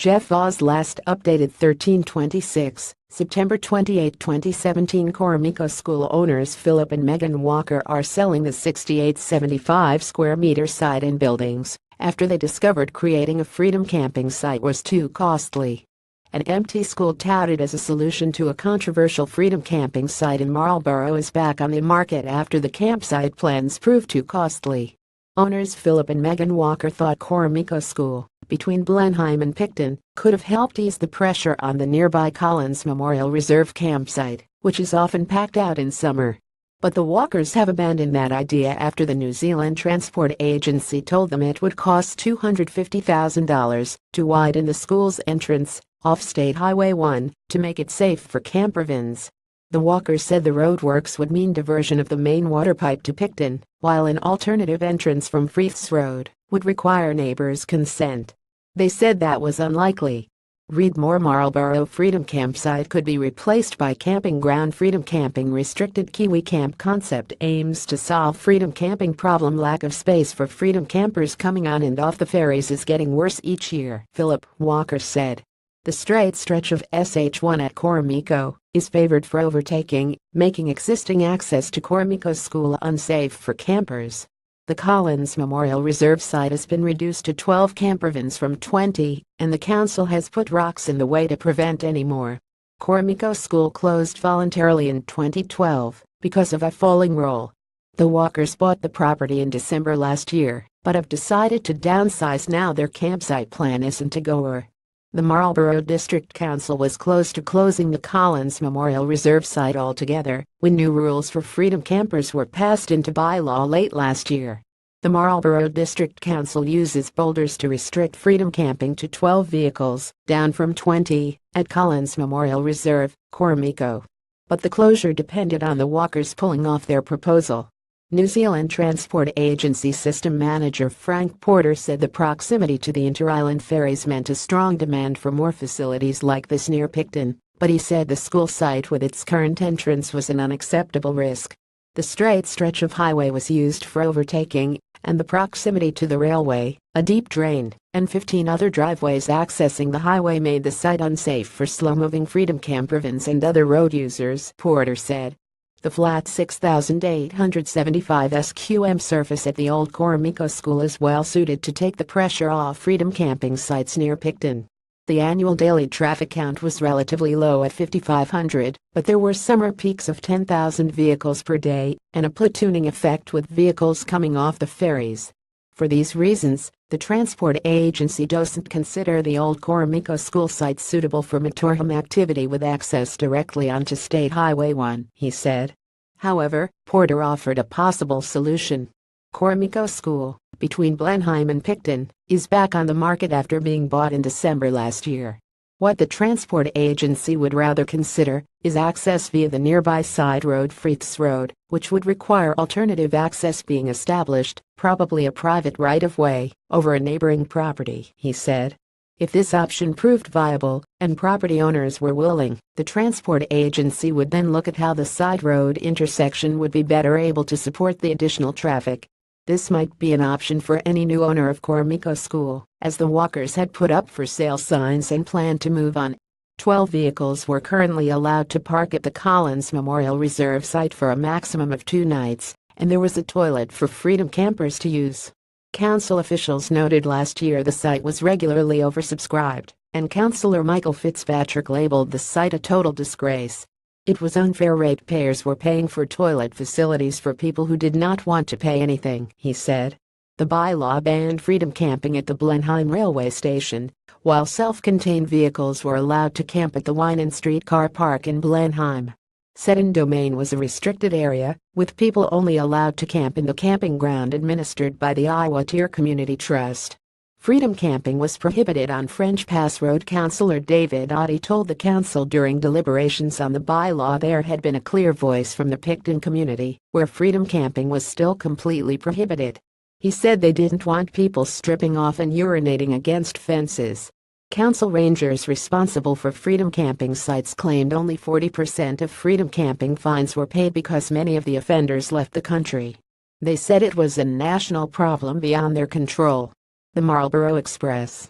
GEOFF VAUSE last updated 13/26, September 28, 2017. Koromiko school owners Philip and Megan Walker are selling the 6875 square meter site and buildings after they discovered creating a freedom camping site was too costly. An empty school touted as a solution to a controversial freedom camping site in Marlborough is back on the market after the campsite plans proved too costly. Owners Philip and Megan Walker thought Koromiko School, between Blenheim and Picton, could have helped ease the pressure on the nearby Collins Memorial Reserve campsite, which is often packed out in summer. But the Walkers have abandoned that idea after the New Zealand Transport Agency told them it would cost $250,000 to widen the school's entrance off State Highway 1 to make it safe for campervans. The Walkers said the roadworks would mean diversion of the main water pipe to Picton, while an alternative entrance from Freeths Road would require neighbors' consent. They said that was unlikely. Read more. Marlborough Freedom Campsite could be replaced by Camping Ground Freedom Camping. Restricted Kiwi Camp concept aims to solve freedom camping problem. Lack of space for freedom campers coming on and off the ferries is getting worse each year, Philip Walker said. The straight stretch of SH1 at Koromiko is favored for overtaking, making existing access to Koromiko School unsafe for campers. The Collins Memorial Reserve site has been reduced to 12 campervans from 20, and the council has put rocks in the way to prevent any more. Koromiko School closed voluntarily in 2012 because of a falling roll. The Walkers bought the property in December last year, but have decided to downsize now. Their campsite plan isn't a goer. The Marlborough District Council was close to closing the Collins Memorial Reserve site altogether when new rules for freedom campers were passed into bylaw late last year. The Marlborough District Council uses boulders to restrict freedom camping to 12 vehicles, down from 20, at Collins Memorial Reserve, Koromiko. But the closure depended on the Walkers pulling off their proposal. New Zealand Transport Agency System Manager Frank Porter said the proximity to the inter-island ferries meant a strong demand for more facilities like this near Picton, but he said the school site with its current entrance was an unacceptable risk. The straight stretch of highway was used for overtaking, and the proximity to the railway, a deep drain, and 15 other driveways accessing the highway made the site unsafe for slow-moving freedom campervans and other road users, Porter said. The flat 6,875 SQM surface at the old Koromiko School is well suited to take the pressure off freedom camping sites near Picton. The annual daily traffic count was relatively low at 5,500, but there were summer peaks of 10,000 vehicles per day and a platooning effect with vehicles coming off the ferries. For these reasons, the transport agency doesn't consider the old Koromiko School site suitable for motorhome activity with access directly onto State Highway 1, he said. However, Porter offered a possible solution. Koromiko School, between Blenheim and Picton, is back on the market after being bought in December last year. What the transport agency would rather consider is access via the nearby side road Freeths Road, which would require alternative access being established, probably a private right-of-way, over a neighboring property, he said. If this option proved viable, and property owners were willing, the transport agency would then look at how the side road intersection would be better able to support the additional traffic. This might be an option for any new owner of Koromiko School, as the Walkers had put up for sale signs and planned to move on. 12 vehicles were currently allowed to park at the Collins Memorial Reserve site for a maximum of 2 nights, and there was a toilet for freedom campers to use. Council officials noted last year the site was regularly oversubscribed, and Councillor Michael Fitzpatrick labeled the site a total disgrace. It was unfair. Ratepayers were paying for toilet facilities for people who did not want to pay anything, he said. The bylaw banned freedom camping at the Blenheim railway station, while self-contained vehicles were allowed to camp at the Wynand Street car park in Blenheim. Seddon Domain was a restricted area, with people only allowed to camp in the camping ground administered by the Iwatier Community Trust. Freedom camping was prohibited on French Pass Road. Councillor David Oddie told the council during deliberations on the bylaw there had been a clear voice from the Picton community, where freedom camping was still completely prohibited. He said they didn't want people stripping off and urinating against fences. Council rangers responsible for freedom camping sites claimed only 40% of freedom camping fines were paid because many of the offenders left the country. They said it was a national problem beyond their control. The Marlborough Express